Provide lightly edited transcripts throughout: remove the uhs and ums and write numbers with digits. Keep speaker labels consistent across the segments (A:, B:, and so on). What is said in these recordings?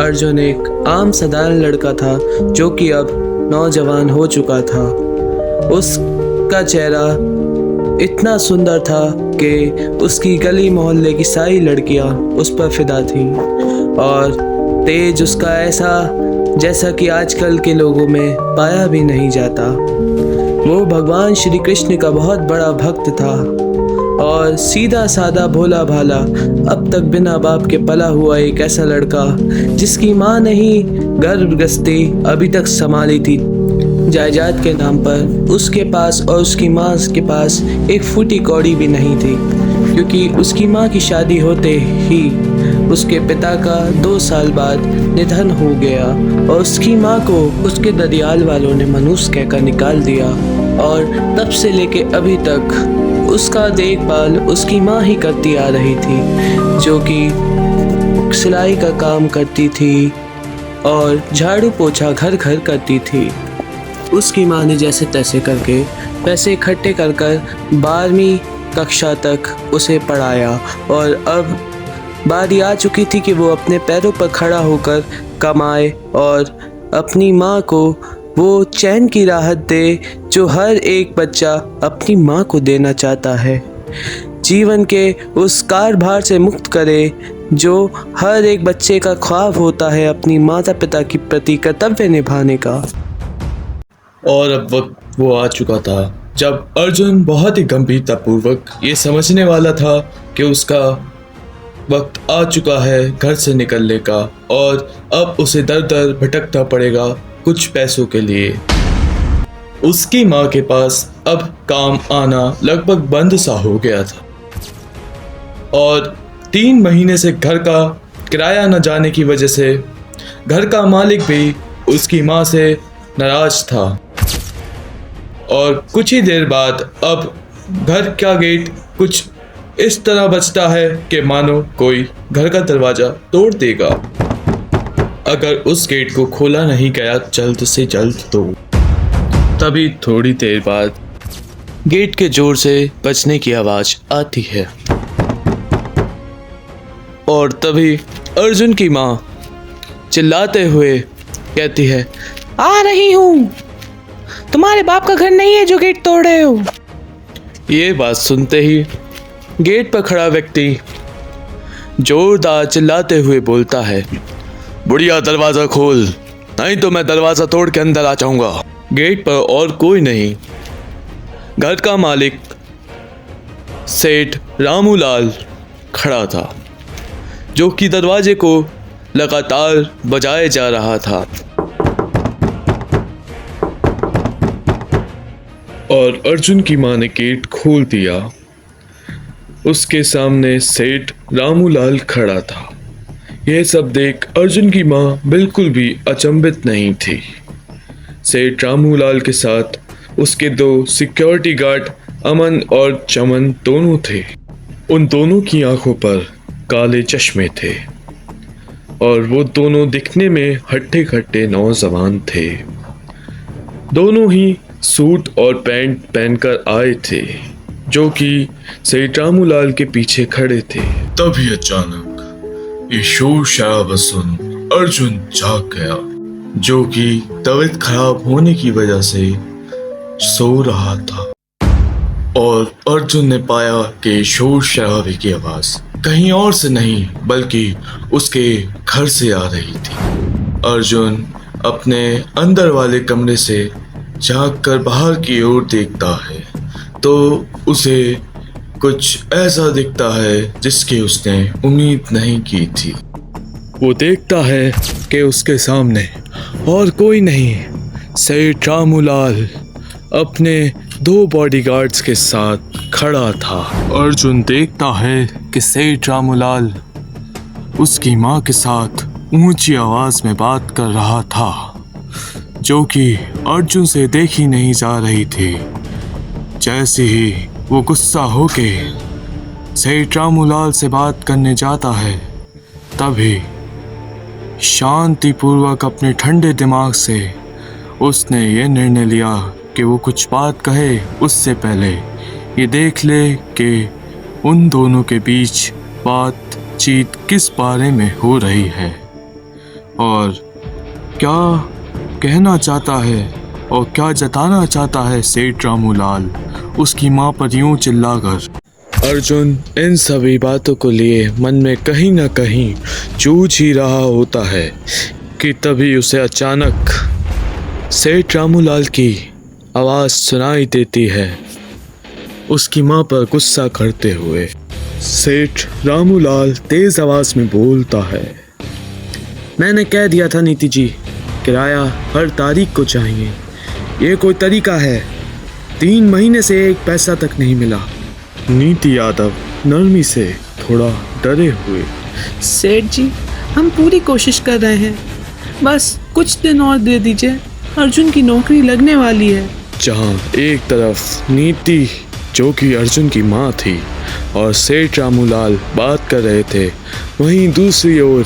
A: अर्जुन एक आम साधारण लड़का था जो कि अब नौजवान हो चुका था। उसका चेहरा इतना सुंदर था कि उसकी गली मोहल्ले की सारी लड़कियां उस पर फिदा थीं और तेज उसका ऐसा जैसा कि आजकल के लोगों में पाया भी नहीं जाता। वो भगवान श्री कृष्ण का बहुत बड़ा भक्त था और सीधा साधा भोला भाला अब तक बिना बाप के पला हुआ एक ऐसा लड़का जिसकी माँ ने ही घर गृहस्थी अभी तक संभाली थी जायदाद के नाम पर। उसके पास और उसकी माँ के पास एक फूटी कौड़ी भी नहीं थी, क्योंकि उसकी माँ की शादी होते ही उसके पिता का 2 साल बाद निधन हो गया और उसकी माँ को उसके ददियाल वालों ने मनूस कहकर निकाल दिया और तब से लेके अभी तक उसका देखभाल उसकी माँ ही करती आ रही थी, जो कि सिलाई का काम करती थी और झाड़ू पोछा घर घर करती थी। उसकी माँ ने जैसे तैसे करके पैसे इकट्ठे कर 12वीं कक्षा तक उसे पढ़ाया और अब बारी आ चुकी थी कि वो अपने पैरों पर खड़ा होकर कमाए और अपनी माँ को वो चैन की राहत दे जो हर एक बच्चा अपनी माँ को देना चाहता है। जीवन के उस कार्यभार से मुक्त करे जो हर एक बच्चे का ख्वाब होता है, अपनी माता पिता के प्रति कर्तव्य निभाने का।
B: और अब वक्त वो आ चुका था जब अर्जुन बहुत ही गंभीरतापूर्वक ये समझने वाला था कि उसका वक्त आ चुका है घर से निकलने का और अब उसे दर दर भटकना पड़ेगा कुछ पैसों के लिए। उसकी माँ के पास अब काम आना लगभग बंद सा हो गया था और 3 महीने से घर का किराया न जाने की वजह से घर का मालिक भी उसकी माँ से नाराज था और कुछ ही देर बाद अब घर का गेट कुछ इस तरह बजता है कि मानो कोई घर का दरवाजा तोड़ देगा अगर उस गेट को खोला नहीं गया जल्द से जल्द। तो तभी थोड़ी देर बाद गेट के जोर से बजने की आवाज आती है और तभी अर्जुन की माँ चिल्लाते हुए कहती है,
C: आ रही हूँ, तुम्हारे बाप का घर नहीं है जो गेट तोड़ रहे हो।
B: ये बात सुनते ही गेट पर खड़ा व्यक्ति जोरदार चिल्लाते हुए बोलता है, बुढ़िया दरवाजा खोल, नहीं तो मैं दरवाजा तोड़ के अंदर आ जाऊंगा। गेट पर और कोई नहीं, घर का मालिक सेठ रामूलाल खड़ा था जो कि दरवाजे को लगातार बजाए जा रहा था और अर्जुन की मां ने गेट खोल दिया। उसके सामने सेठ रामूलाल खड़ा था। यह सब देख अर्जुन की मां बिल्कुल भी अचंभित नहीं थी। सेठ रामूलाल के साथ उसके 2 सिक्योरिटी गार्ड अमन और चमन दोनों थे। उन दोनों की आंखों पर काले चश्मे थे और वो दोनों दिखने में हट्टे खट्टे नौजवान थे। दोनों ही सूट और पैंट पहनकर आए थे जो कि सेठ रामूलाल के पीछे खड़े थे।
D: तभी अचानक ये शोर शराबा सुन अर्जुन जाग गया, जो कि तबीयत खराब होने की वजह से सो रहा था और अर्जुन ने पाया कि शोर शराबे की आवाज कहीं और से नहीं बल्कि उसके घर से आ रही थी। अर्जुन अपने अंदर वाले कमरे से झांक कर बाहर की ओर देखता है तो उसे कुछ ऐसा दिखता है जिसकी उसने उम्मीद नहीं की थी।
B: वो देखता है कि उसके सामने और कोई नहीं, सेठ रामूलाल अपने 2 बॉडीगार्ड्स के साथ खड़ा था। अर्जुन देखता है कि सेठ रामूलाल उसकी माँ के साथ ऊंची आवाज में बात कर रहा था जो कि अर्जुन से देखी नहीं जा रही थी। जैसे ही वो गुस्सा होके सेठ रामूलाल से बात करने जाता है तभी शांतिपूर्वक अपने ठंडे दिमाग से उसने ये निर्णय लिया कि वो कुछ बात कहे उससे पहले ये देख ले कि उन दोनों के बीच बातचीत किस बारे में हो रही है।
D: और क्या कहना चाहता है और क्या जताना चाहता है सेठ रामूलाल उसकी माँ पर यूं चिल्लाकर।
B: अर्जुन इन सभी बातों को लिए मन में कहीं ना कहीं जूझ ही रहा होता है कि तभी उसे अचानक सेठ रामूलाल की आवाज़ सुनाई देती है, उसकी माँ पर गुस्सा करते हुए। सेठ रामूलाल तेज आवाज़ में बोलता है, मैंने कह दिया था नीति जी, किराया हर तारीख को चाहिए। ये कोई तरीका है? 3 महीने से एक पैसा तक नहीं मिला। नीति यादव नरमी से थोड़ा डरे हुए,
C: सेठ जी, हम पूरी कोशिश कर रहे हैं, बस कुछ दिन और दे दीजिए, अर्जुन की नौकरी लगने वाली है।
B: जहाँ एक तरफ नीति जो कि अर्जुन की माँ थी और सेठ रामूलाल बात कर रहे थे, वहीं दूसरी ओर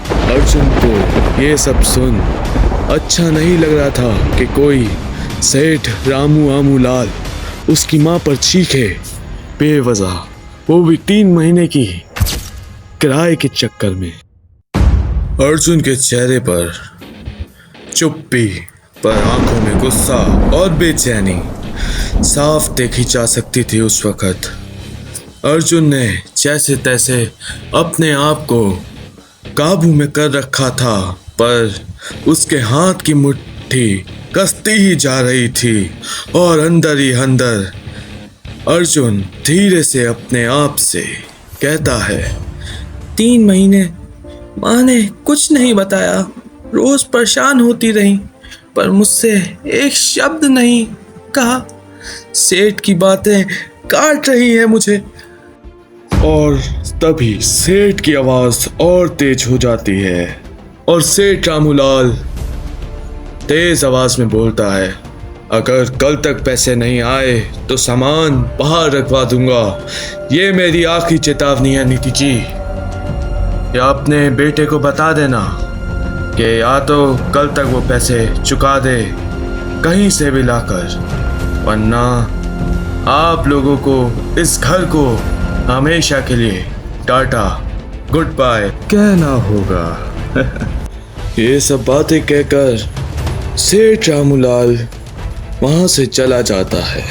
B: अर्जुन को ये सब सुन अच्छा नहीं लग रहा था कि कोई सेठ रामूलाल उसकी माँ पर चीखे बेवजह, वो भी 3 महीने की किराए के चक्कर में। अर्जुन के चेहरे पर चुप्पी पर आंखों में गुस्सा और बेचैनी साफ देखी जा सकती थी। उस वक्त अर्जुन ने जैसे तैसे अपने आप को काबू में कर रखा था, पर उसके हाथ की मुट्ठी कसती ही जा रही थी और अंदर ही अंदर अर्जुन धीरे से अपने आप से कहता है,
A: 3 महीने माँ ने कुछ नहीं बताया, रोज परेशान होती रही, पर मुझसे एक शब्द नहीं कहा। सेठ की बातें काट रही है मुझे।
B: और तभी सेठ की आवाज और तेज हो जाती है और सेठ रामूलाल तेज आवाज में बोलता है, अगर कल तक पैसे नहीं आए तो सामान बाहर रखवा दूंगा। ये मेरी आखिरी चेतावनी है नीति जी। या अपने बेटे को बता देना कि या तो कल तक वो पैसे चुका दे कहीं से भी लाकर, वरना आप लोगों को इस घर को हमेशा के लिए टाटा गुड बाय कहना होगा। ये सब बातें कहकर सेठ रामूलाल वहां से चला जाता है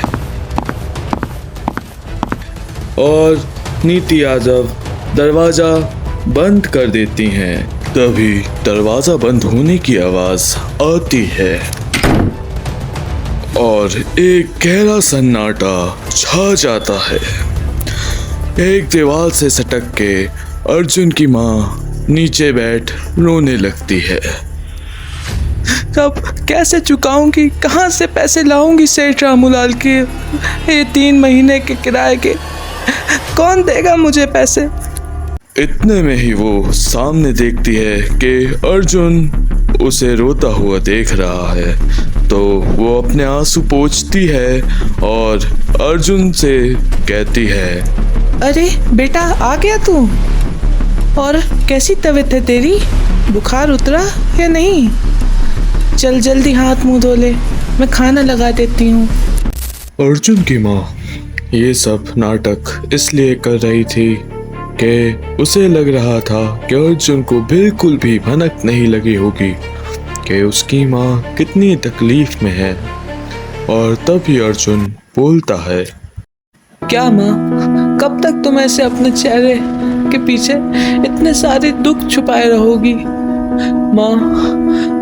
B: और नीति यादव दरवाजा बंद कर देती हैं। तभी दरवाजा बंद होने की आवाज आती है और एक गहरा सन्नाटा छा जाता है। एक दीवार से सटक के अर्जुन की माँ नीचे बैठ रोने लगती है।
A: अब कैसे चुकाऊंगी, कहाँ से पैसे लाऊंगी सेठ रामूलाल के ये 3 महीने के किराए के? कौन देगा मुझे पैसे?
B: इतने में ही वो सामने देखती है कि अर्जुन उसे रोता हुआ देख रहा है, तो वो अपने आंसू पोंछती है और अर्जुन से कहती है,
C: अरे बेटा, आ गया तू? और कैसी तबीयत है तेरी? बुखार उतरा या नहीं? चल जल्दी हाथ मुंह धो ले, मैं खाना लगा देती हूँ।
B: अर्जुन की माँ ये सब नाटक इसलिए कर रही थी कि उसे लग रहा था कि अर्जुन को बिल्कुल भी भनक नहीं लगी होगी कि उसकी माँ कितनी तकलीफ में है। और तभी अर्जुन बोलता है,
A: क्या माँ, कब तक तुम ऐसे अपने चेहरे के पीछे इतने सारे दुख छुपाए रहोगी? माँ,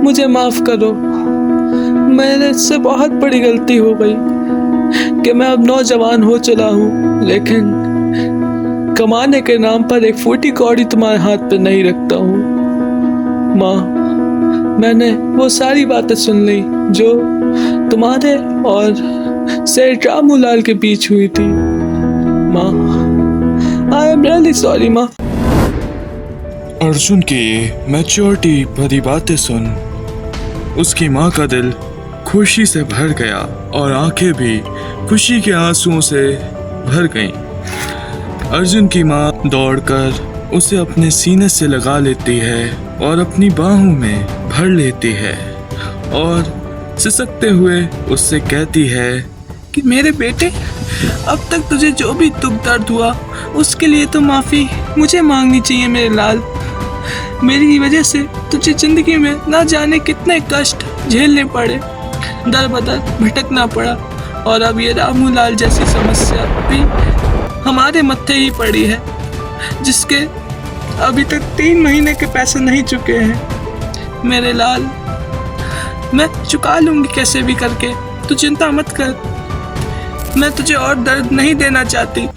A: मुझे माफ करो, मेरे से बहुत बड़ी गलती हो गई कि मैं अब नौजवान हो चला हूँ, लेकिन कमाने के नाम पर एक फूटी कौड़ी तुम्हारे हाथ पे नहीं रखता हूँ। माँ, मैंने वो सारी बातें सुन ली जो तुम्हारे और सेठ रामूलाल के बीच हुई थी। माँ, आई एम रियली सॉरी माँ।
B: अर्जुन की ये मैच्योरिटी भरी बातें सुन उसकी माँ का दिल खुशी से भर गया और आंखें भी खुशी के आंसुओं से भर गईं। अर्जुन की माँ दौड़कर उसे अपने सीने से लगा लेती है और अपनी बाहों में भर लेती है और सिसकते हुए उससे कहती है
C: कि मेरे बेटे, अब तक तुझे जो भी दुख दर्द हुआ उसके लिए तो माफ़ी मुझे मांगनी चाहिए मेरे लाल, मेरी वजह से तुझे जिंदगी में ना जाने कितने कष्ट झेलने पड़े, दर बदर भटकना पड़ा, और अब ये रामू लाल जैसी समस्या भी हमारे मत्थे ही पड़ी है, जिसके अभी तक 3 महीने के पैसे नहीं चुके हैं। मेरे लाल, मैं चुका लूंगी कैसे भी करके, तू चिंता मत कर। मैं तुझे और दर्द नहीं देना चाहती।